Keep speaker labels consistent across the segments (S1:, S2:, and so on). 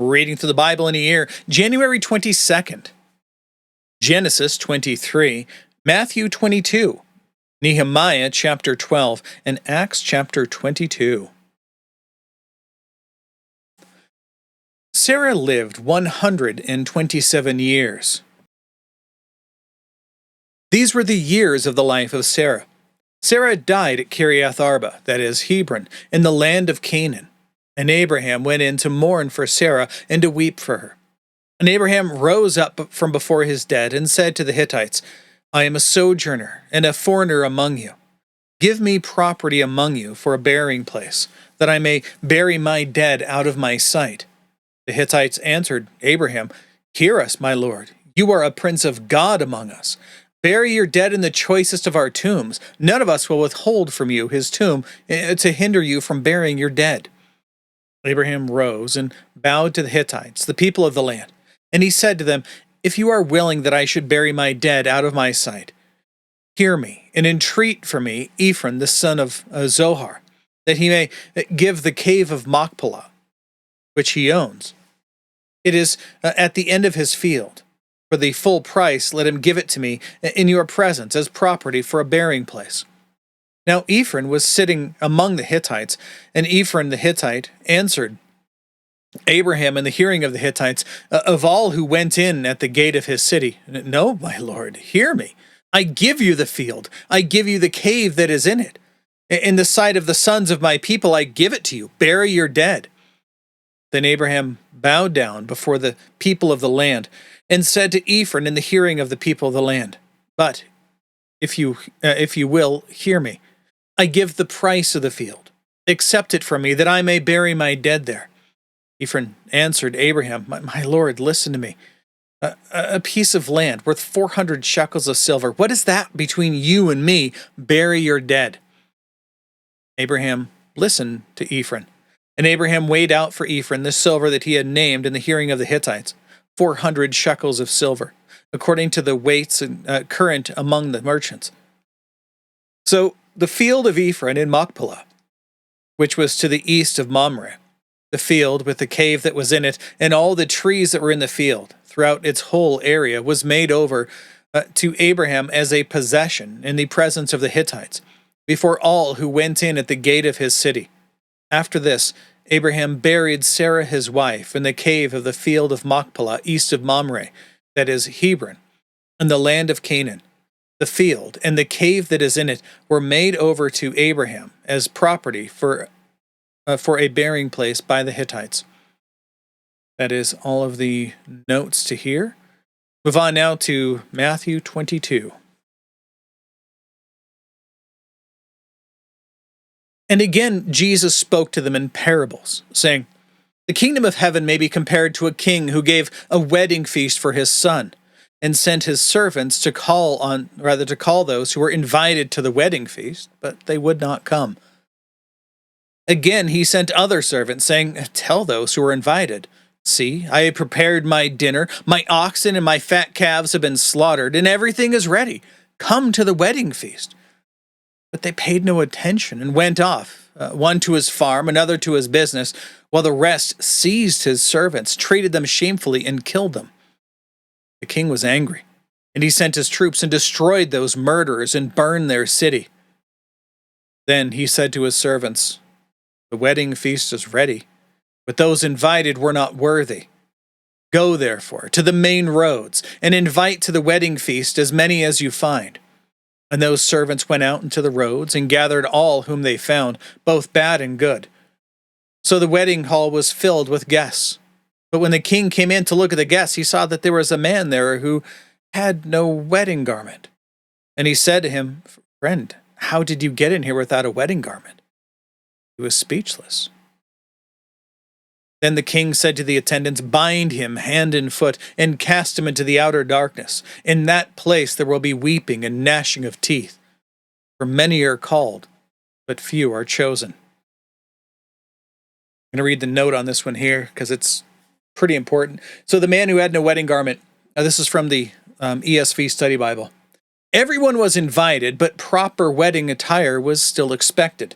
S1: Reading through the Bible in a year, January 22nd, Genesis 23, Matthew 22, Nehemiah chapter 12, and Acts chapter 22. Sarah lived 127 years. These were the years of the life of Sarah. Sarah died at Kiriath Arba, that is, Hebron, in the land of Canaan. And Abraham went in to mourn for Sarah and to weep for her. And Abraham rose up from before his dead and said to the Hittites, I am a sojourner and a foreigner among you. Give me property among you for a burying place, that I may bury my dead out of my sight. The Hittites answered Abraham, Hear us, my lord. You are a prince of God among us. Bury your dead in the choicest of our tombs. None of us will withhold from you his tomb to hinder you from burying your dead. Abraham rose and bowed to the Hittites, the people of the land. And he said to them, If you are willing that I should bury my dead out of my sight, hear me and entreat for me Ephron the son of Zohar, that he may give the cave of Machpelah, which he owns. It is at the end of his field. For the full price let him give it to me in your presence as property for a burying place. Now Ephron was sitting among the Hittites, and Ephron the Hittite answered Abraham in the hearing of the Hittites, Of all who went in at the gate of his city, No, my lord, hear me. I give you the field. I give you the cave that is in it. In the sight of the sons of my people I give it to you. Bury your dead. Then Abraham bowed down before the people of the land, and said to Ephron in the hearing of the people of the land, But if you will, hear me. I give the price of the field. Accept it from me, that I may bury my dead there. Ephron answered Abraham, My lord, listen to me. A piece of land worth 400 shekels of silver. What is that between you and me? Bury your dead. Abraham listened to Ephron. And Abraham weighed out for Ephron the silver that he had named in the hearing of the Hittites, 400 shekels of silver, according to the weights current among the merchants. So the field of Ephron in Machpelah, which was to the east of Mamre, the field with the cave that was in it, and all the trees that were in the field, throughout its whole area, was made over to Abraham as a possession in the presence of the Hittites, before all who went in at the gate of his city. After this, Abraham buried Sarah his wife in the cave of the field of Machpelah east of Mamre, that is Hebron, in the land of Canaan. The field and the cave that is in it were made over to Abraham as property for a burying place by the Hittites. That is all of the notes to here. Move on now to Matthew 22. And again, Jesus spoke to them in parables, saying, The kingdom of heaven may be compared to a king who gave a wedding feast for his son, and sent his servants to call those who were invited to the wedding feast, but they would not come. Again, he sent other servants, saying, Tell those who are invited, See, I have prepared my dinner, my oxen and my fat calves have been slaughtered, and everything is ready. Come to the wedding feast. But they paid no attention and went off, one to his farm, another to his business, while the rest seized his servants, treated them shamefully, and killed them. The king was angry, and he sent his troops and destroyed those murderers and burned their city. Then he said to his servants, The wedding feast is ready, but those invited were not worthy. Go, therefore, to the main roads, and invite to the wedding feast as many as you find. And those servants went out into the roads and gathered all whom they found, both bad and good. So the wedding hall was filled with guests. But when the king came in to look at the guests, he saw that there was a man there who had no wedding garment. And he said to him, Friend, how did you get in here without a wedding garment? He was speechless. Then the king said to the attendants, Bind him hand and foot, and cast him into the outer darkness. In that place there will be weeping and gnashing of teeth. For many are called, but few are chosen. I'm going to read the note on this one here, because it's pretty important. So the man who had no wedding garment, this is from the ESV Study Bible. Everyone was invited, but proper wedding attire was still expected.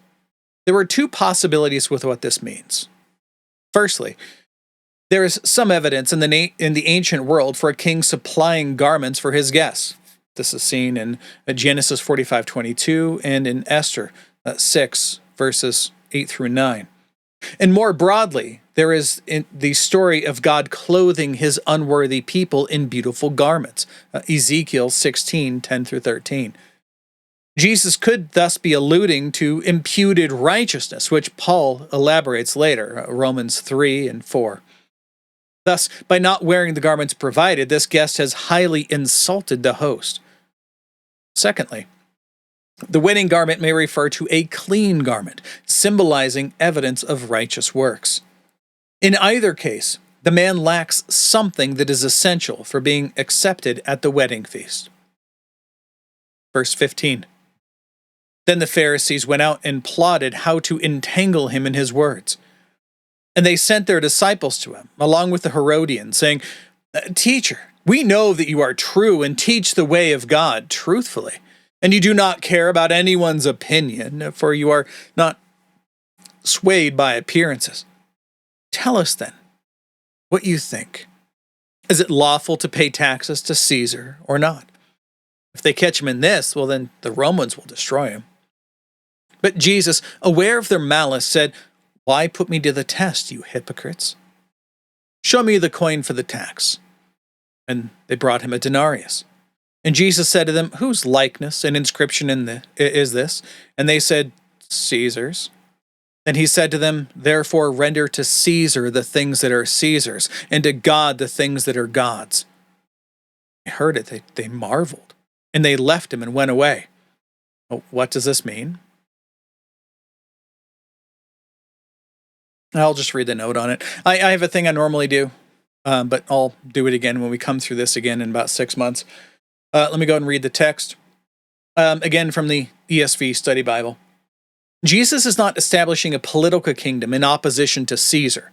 S1: There were two possibilities with what this means. Firstly, There is some evidence in the ancient world for a king supplying garments for his guests. This is seen in Genesis 45:22 and in Esther 6, verses 8 through 9. And more broadly, there is in the story of God clothing his unworthy people in beautiful garments. Ezekiel 16:10 through 13. Jesus could thus be alluding to imputed righteousness, which Paul elaborates later, Romans 3 and 4. Thus, by not wearing the garments provided, this guest has highly insulted the host. Secondly, the wedding garment may refer to a clean garment, symbolizing evidence of righteous works. In either case, the man lacks something that is essential for being accepted at the wedding feast. Verse 15. Then the Pharisees went out and plotted how to entangle him in his words. And they sent their disciples to him, along with the Herodians, saying, Teacher, we know that you are true and teach the way of God truthfully, and you do not care about anyone's opinion, for you are not swayed by appearances. Tell us then what you think. Is it lawful to pay taxes to Caesar or not? If they catch him in this, well, then the Romans will destroy him. But Jesus, aware of their malice, said, Why put me to the test, you hypocrites? Show me the coin for the tax. And they brought him a denarius. And Jesus said to them, Whose likeness and inscription is this? And they said, Caesar's. And he said to them, Therefore render to Caesar the things that are Caesar's, and to God the things that are God's. They heard it, they marveled, and they left him and went away. Well, what does this mean? I'll just read the note on it. I have a thing I normally do, but I'll do it again when we come through this again in about 6 months. Let me go and read the text. Again, from the ESV Study Bible. Jesus is not establishing a political kingdom in opposition to Caesar,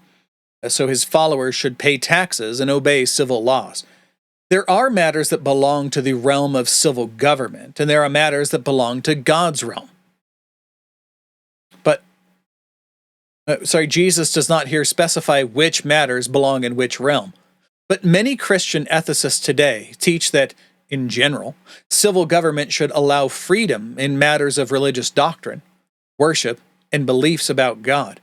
S1: so his followers should pay taxes and obey civil laws. There are matters that belong to the realm of civil government, and there are matters that belong to God's realm. But Jesus does not here specify which matters belong in which realm. But many Christian ethicists today teach that, in general, civil government should allow freedom in matters of religious doctrine, worship, and beliefs about God.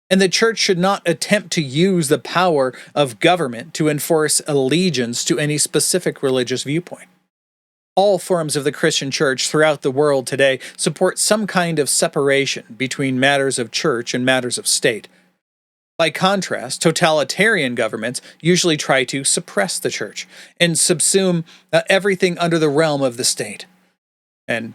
S1: And the church should not attempt to use the power of government to enforce allegiance to any specific religious viewpoint. All forms of the Christian church throughout the world today support some kind of separation between matters of church and matters of state. By contrast, totalitarian governments usually try to suppress the church and subsume everything under the realm of the state. And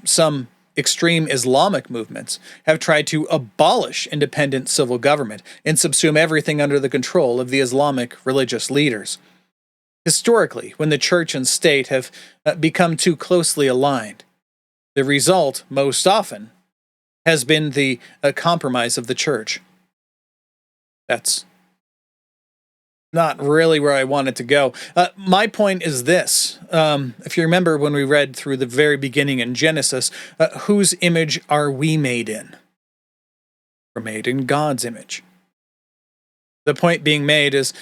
S1: some extreme Islamic movements have tried to abolish independent civil government and subsume everything under the control of the Islamic religious leaders. Historically, when the church and state have become too closely aligned, the result, most often, has been the compromise of the church. That's not really where I wanted to go. My point is this. If you remember when we read through the very beginning in Genesis, whose image are we made in? We're made in God's image. The point being made is,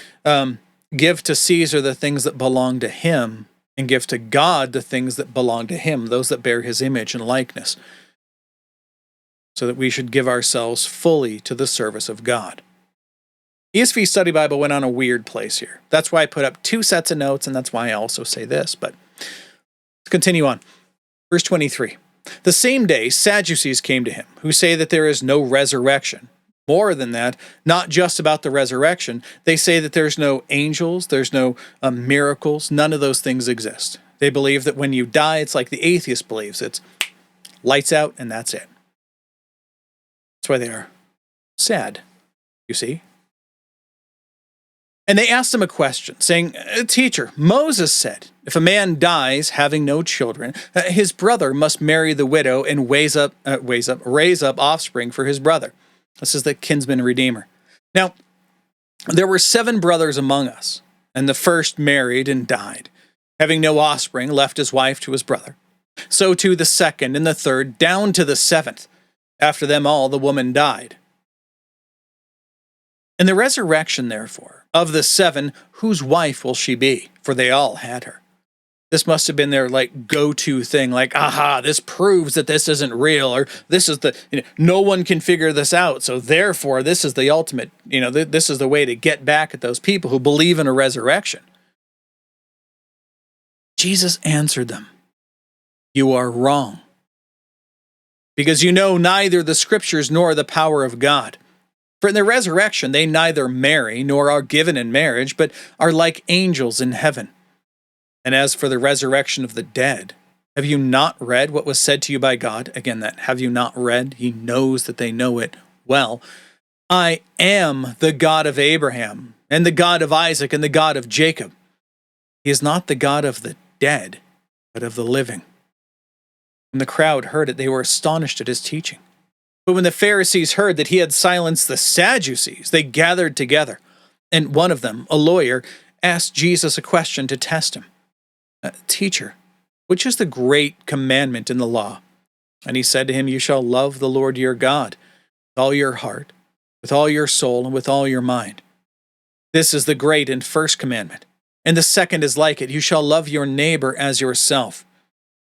S1: give to Caesar the things that belong to him, and give to God the things that belong to him, those that bear his image and likeness, so that we should give ourselves fully to the service of God. ESV Study Bible went on a weird place here. That's why I put up 2 sets of notes, and that's why I also say this, but let's continue on. Verse 23. The same day, Sadducees came to him, who say that there is no resurrection. More than that, not just about the resurrection, they say that there's no angels, there's no miracles, none of those things exist. They believe that when you die, it's like the atheist believes. It's lights out and that's it. That's why they are sad, you see. And they asked him a question, saying, Teacher, Moses said, if a man dies having no children, his brother must marry the widow and raise up offspring for his brother. This is the kinsman redeemer. Now, there were 7 brothers among us, and the first married and died. Having no offspring, left his wife to his brother. So too the second and the third, down to the 7th. After them all, the woman died. In the resurrection, therefore, of the 7, whose wife will she be? For they all had her. This must have been their go-to thing, aha, this proves that this isn't real, or this is no one can figure this out, so therefore this is the ultimate, this is the way to get back at those people who believe in a resurrection. Jesus answered them, "You are wrong, because you know neither the Scriptures nor the power of God. For in the resurrection they neither marry nor are given in marriage, but are like angels in heaven. And as for the resurrection of the dead, have you not read what was said to you by God?" Again, that have you not read? He knows that they know it well. "I am the God of Abraham, and the God of Isaac, and the God of Jacob." He is not the God of the dead, but of the living. When the crowd heard it, they were astonished at his teaching. But when the Pharisees heard that he had silenced the Sadducees, they gathered together, and one of them, a lawyer, asked Jesus a question to test him. "Teacher, which is the great commandment in the law?" And he said to him, "You shall love the Lord your God with all your heart, with all your soul, and with all your mind. This is the great and first commandment. And the second is like it: you shall love your neighbor as yourself.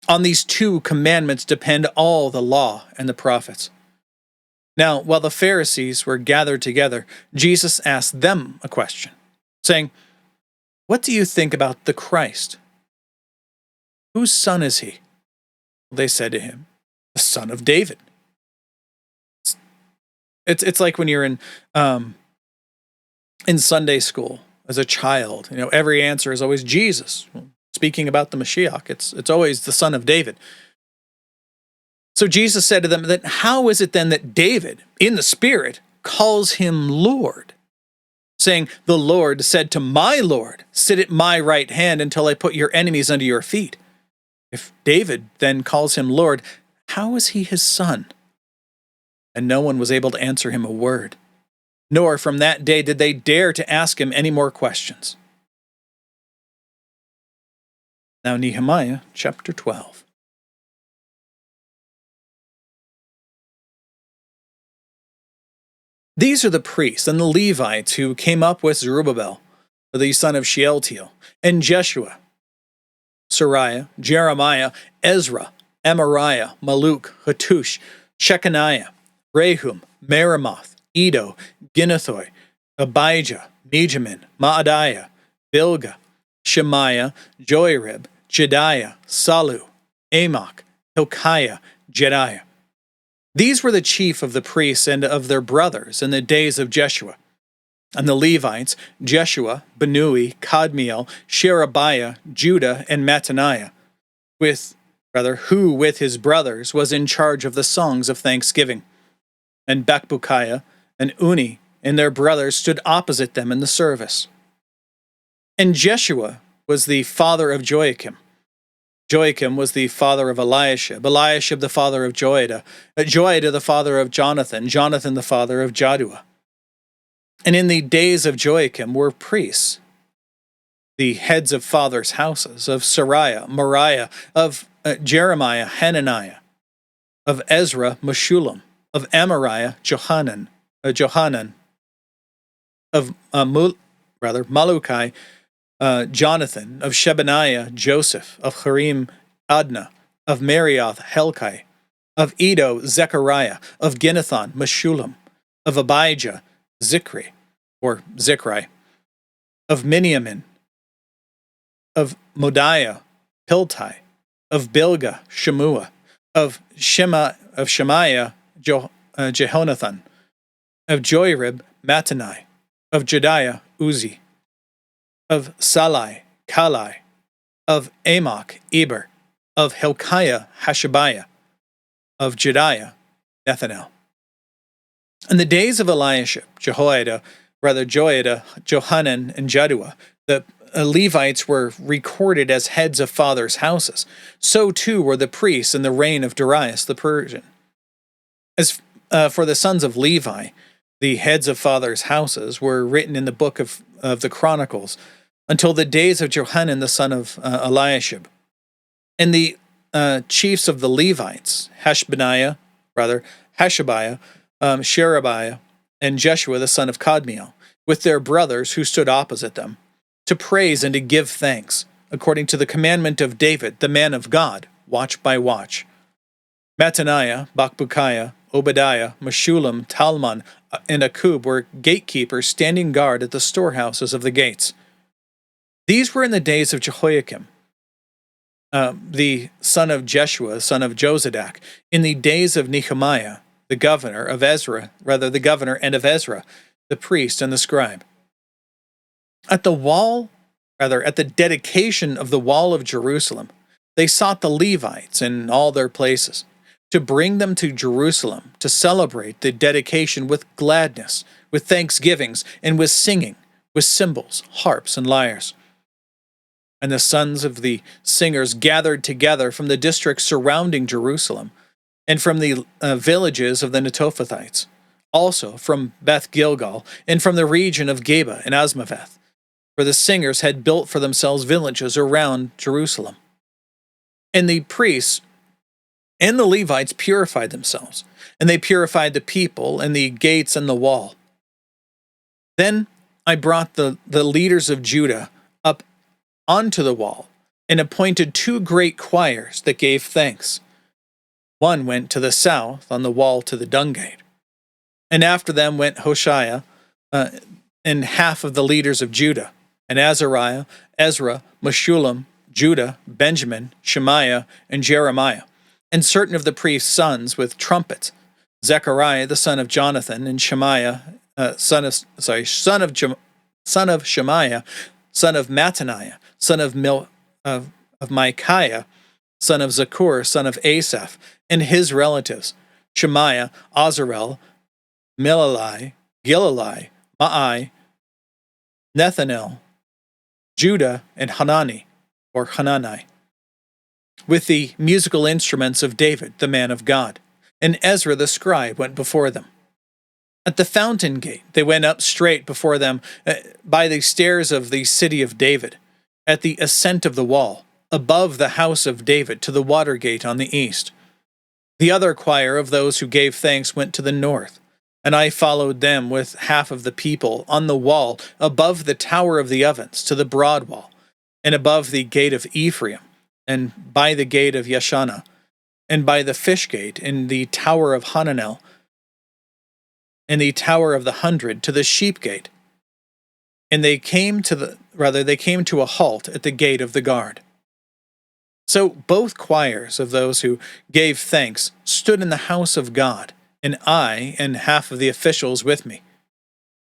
S1: On these 2 commandments depend all the law and the prophets." Now, while the Pharisees were gathered together, Jesus asked them a question, saying, "What do you think about the Christ? Whose son is he?" They said to him, "The son of David." It's like when you're in Sunday school as a child. Every answer is always Jesus. Speaking about the Mashiach, it's always the son of David. So Jesus said to them, "That how is it then that David, in the Spirit, calls him Lord, saying, 'The Lord said to my Lord, sit at my right hand until I put your enemies under your feet'? If David then calls him Lord, how is he his son?" And no one was able to answer him a word. Nor from that day did they dare to ask him any more questions. Now Nehemiah chapter 12. These are the priests and the Levites who came up with Zerubbabel, the son of Shealtiel, and Jeshua, Sariah, Jeremiah, Ezra, Amariah, Maluk, Hattush, Shechaniah, Rehum, Meremoth, Edo, Ginnethoi, Abijah, Mijamin, Maadiah, Bilgah, Shemaiah, Joirib, Jediah, Salu, Amok, Hilkiah, Jediah. These were the chief of the priests and of their brothers in the days of Jeshua. And the Levites, Jeshua, Benui, Kadmiel, Sherebiah, Judah, and Mattaniah, who with his brothers was in charge of the songs of thanksgiving. And Bakbukiah and Uni and their brothers stood opposite them in the service. And Jeshua was the father of Joachim. Joachim was the father of Eliashib, Eliashib the father of Joiada, Joiada the father of Jonathan, Jonathan the father of Jaddua. And in the days of Joachim were priests, the heads of fathers' houses, of Sariah, Moriah, of Jeremiah, Hananiah, of Ezra, Meshullam, of Amariah, Johanan, of Malukai, Jonathan, of Shebaniah, Joseph, of Harim, Adnah, of Marioth, Helkai, of Edo, Zechariah, of Ginnethon, Meshullam, of Abijah, Zikri, of Miniamin, of Modiah, Piltai, of Bilgah, Shemua, of Shemaiah, Jehonathan, of Joirib, Mattanai, of Jediah, Uzi, of Salai, Kalai, of Amok, Eber, of Hilkiah, Hashabiah, of Jediah, Nethanel. In the days of Eliashib, Joiada, Johanan, and Jaddua, the Levites were recorded as heads of fathers' houses. So too were the priests in the reign of Darius the Persian. As for the sons of Levi, the heads of fathers' houses were written in the book of the Chronicles until the days of Johanan the son of Eliashib. And the chiefs of the Levites, Hashabiah, Sherebiah, and Jeshua the son of Kadmiel, with their brothers who stood opposite them, to praise and to give thanks, according to the commandment of David, the man of God, watch by watch. Mattaniah, Bakbukiah, Obadiah, Meshullam, Talmon, and Akub were gatekeepers standing guard at the storehouses of the gates. These were in the days of Jehoiakim, the son of Jeshua, son of Jozadak, in the days of Nehemiah, the governor and of Ezra, the priest and the scribe. At the dedication of the wall of Jerusalem, they sought the Levites in all their places, to bring them to Jerusalem to celebrate the dedication with gladness, with thanksgivings, and with singing, with cymbals, harps, and lyres. And the sons of the singers gathered together from the districts surrounding Jerusalem, and from the villages of the Netophathites, also from Beth Gilgal, and from the region of Geba and Asmaveth, for the singers had built for themselves villages around Jerusalem. And the priests and the Levites purified themselves, and they purified the people and the gates and the wall. Then I brought the leaders of Judah up onto the wall, and appointed 2 great choirs that gave thanks. One went to the south on the wall to the dung gate, and after them went Hoshea and half of the leaders of Judah, and Azariah, Ezra, Meshullam, Judah, Benjamin, Shemaiah, and Jeremiah, and certain of the priest's sons with trumpets, Zechariah the son of Jonathan, and Shemaiah, son of Shemaiah, son of Mattaniah, son of Micaiah, son of Zakur, son of Asaph, and his relatives, Shemaiah, Azarel, Milalai, Gilalai, Maai, Nethanel, Judah, and Hanani, with the musical instruments of David, the man of God. And Ezra the scribe went before them. At the fountain gate they went up straight before them by the stairs of the city of David, at the ascent of the wall, above the house of David to the water gate on the east. The other choir of those who gave thanks went to the north, and I followed them with half of the people on the wall above the tower of the ovens to the broad wall, and above the gate of Ephraim, and by the gate of Yeshana, and by the fish gate, in the tower of Hananel, in the tower of the 100 to the sheep gate. And they came to a halt at the gate of the guard. So both choirs of those who gave thanks stood in the house of God, and I and half of the officials with me.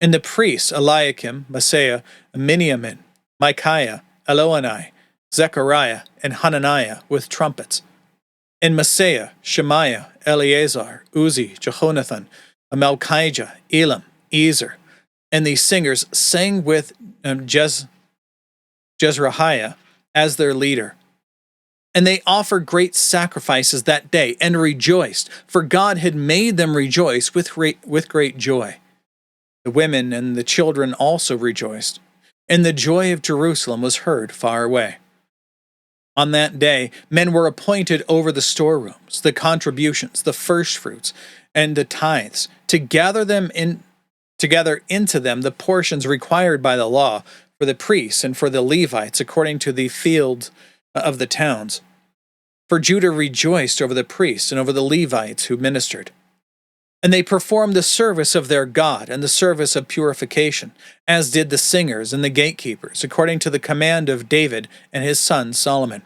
S1: And the priests Eliakim, Maaseiah, Miniamin, Micaiah, Elioenai, Zechariah, and Hananiah with trumpets. And Maaseiah, Shemaiah, Eleazar, Uzi, Jehonathan, Malchijah, Elam, Ezer, and the singers sang with Jezrahiah as their leader. And they offered great sacrifices that day and rejoiced, for God had made them rejoice with great joy. The women and the children also rejoiced, and the joy of Jerusalem was heard far away. On that day, men were appointed over the storerooms, the contributions, the firstfruits, and the tithes, to gather into them the portions required by the law for the priests and for the Levites according to the field of the towns. For Judah rejoiced over the priests and over the Levites who ministered. And they performed the service of their God and the service of purification, as did the singers and the gatekeepers, according to the command of David and his son Solomon.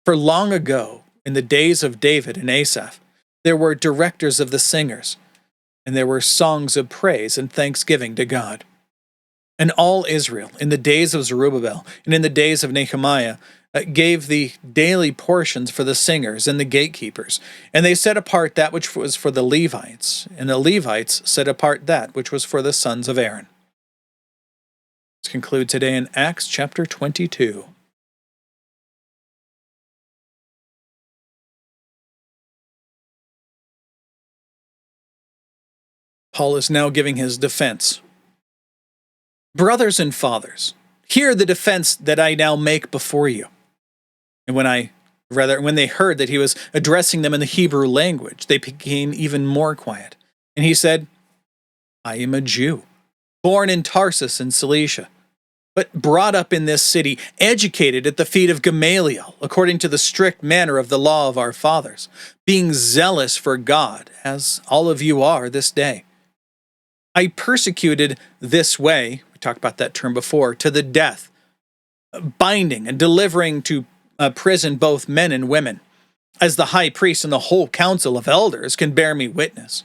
S1: For long ago, in the days of David and Asaph, there were directors of the singers, and there were songs of praise and thanksgiving to God. And all Israel, in the days of Zerubbabel and in the days of Nehemiah, gave the daily portions for the singers and the gatekeepers, and they set apart that which was for the Levites, and the Levites set apart that which was for the sons of Aaron. Let's conclude today in Acts chapter 22. Paul is now giving his defense. Brothers and fathers, hear the defense that I now make before you. And when they heard that he was addressing them in the Hebrew language, they became even more quiet. And he said, I am a Jew, born in Tarsus in Cilicia, but brought up in this city, educated at the feet of Gamaliel, according to the strict manner of the law of our fathers, being zealous for God, as all of you are this day. I persecuted this way, we talked about that term before, to the death, binding and delivering to prison both men and women, as the high priest and the whole council of elders can bear me witness.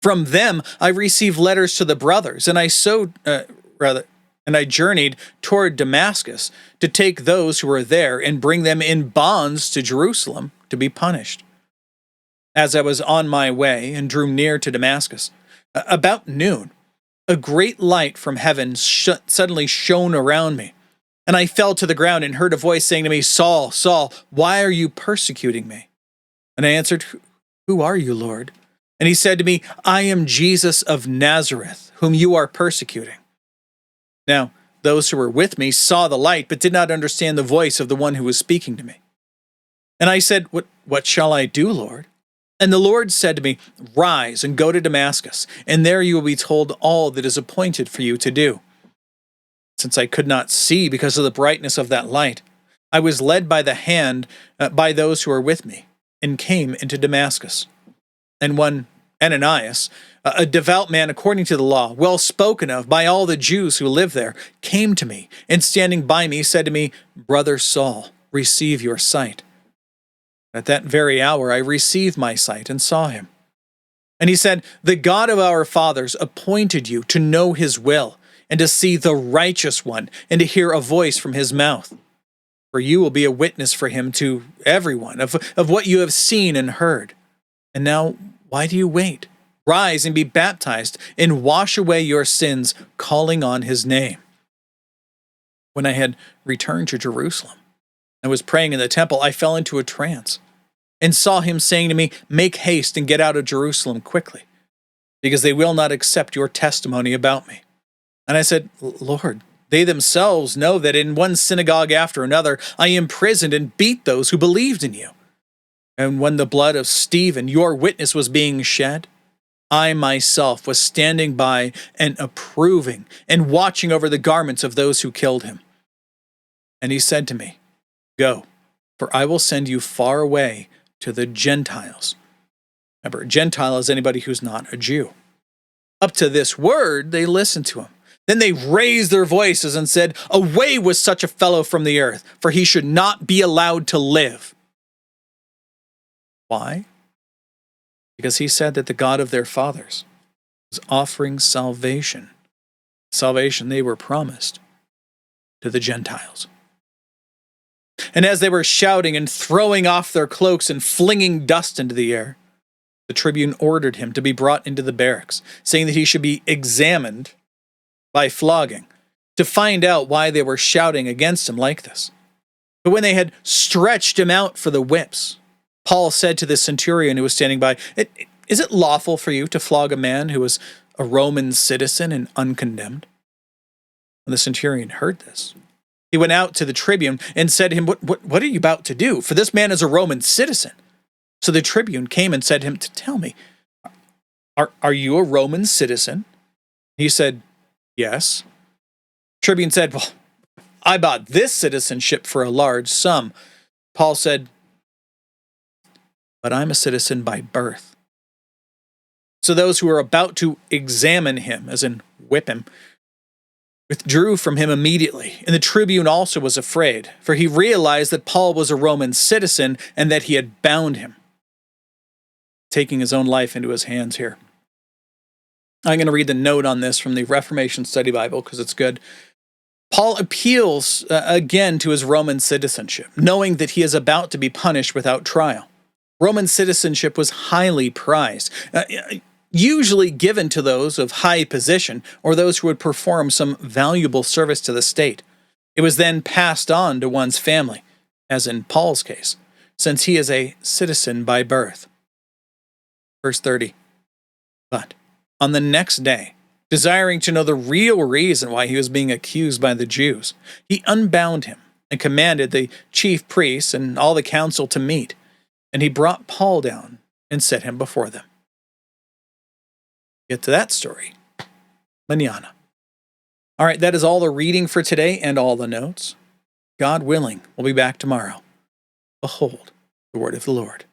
S1: From them I received letters to the brothers, and I journeyed toward Damascus to take those who were there and bring them in bonds to Jerusalem to be punished. As I was on my way and drew near to Damascus, about noon, a great light from heaven suddenly shone around me, and I fell to the ground and heard a voice saying to me, Saul, Saul, why are you persecuting me? And I answered, Who are you, Lord? And he said to me, I am Jesus of Nazareth, whom you are persecuting. Now, those who were with me saw the light, but did not understand the voice of the one who was speaking to me. And I said, What shall I do, Lord? And the Lord said to me, Rise and go to Damascus, and there you will be told all that is appointed for you to do. Since I could not see because of the brightness of that light, I was led by the hand by those who were with me, and came into Damascus. And one Ananias, a devout man according to the law, well spoken of by all the Jews who live there, came to me, and standing by me said to me, Brother Saul, receive your sight. At that very hour I received my sight and saw him. And he said, The God of our fathers appointed you to know his will, and to see the righteous one, and to hear a voice from his mouth. For you will be a witness for him to everyone of what you have seen and heard. And now, why do you wait? Rise and be baptized, and wash away your sins, calling on his name. When I had returned to Jerusalem and was praying in the temple, I fell into a trance, and saw him saying to me, Make haste and get out of Jerusalem quickly, because they will not accept your testimony about me. And I said, Lord, they themselves know that in one synagogue after another I imprisoned and beat those who believed in you. And when the blood of Stephen, your witness, was being shed, I myself was standing by and approving and watching over the garments of those who killed him. And he said to me, Go, for I will send you far away to the Gentiles. Remember, a Gentile is anybody who's not a Jew. Up to this word, they listened to him. Then they raised their voices and said, Away with such a fellow from the earth, for he should not be allowed to live. Why? Because he said that the God of their fathers was offering salvation they were promised to the Gentiles. And as they were shouting and throwing off their cloaks and flinging dust into the air, the tribune ordered him to be brought into the barracks, saying that he should be examined by flogging, to find out why they were shouting against him like this. But when they had stretched him out for the whips, Paul said to the centurion who was standing by, Is it lawful for you to flog a man who is a Roman citizen and uncondemned? When the centurion heard this, he went out to the tribune and said to him, What are you about to do? For this man is a Roman citizen. So the tribune came and said to him, Tell me, are you a Roman citizen? He said, Yes. Tribune said, Well, I bought this citizenship for a large sum. Paul said, But I'm a citizen by birth. So those who were about to examine him, as in whip him, withdrew from him immediately. And the tribune also was afraid, for he realized that Paul was a Roman citizen and that he had bound him, taking his own life into his hands here. I'm going to read the note on this from the Reformation Study Bible because it's good. Paul appeals again to his Roman citizenship, knowing that he is about to be punished without trial. Roman citizenship was highly prized, usually given to those of high position or those who would perform some valuable service to the state. It was then passed on to one's family, as in Paul's case, since he is a citizen by birth. Verse 30. But on the next day, desiring to know the real reason why he was being accused by the Jews, he unbound him and commanded the chief priests and all the council to meet. And he brought Paul down and set him before them. Get to that story. Mañana. All right, that is all the reading for today and all the notes. God willing, we'll be back tomorrow. Behold, the word of the Lord.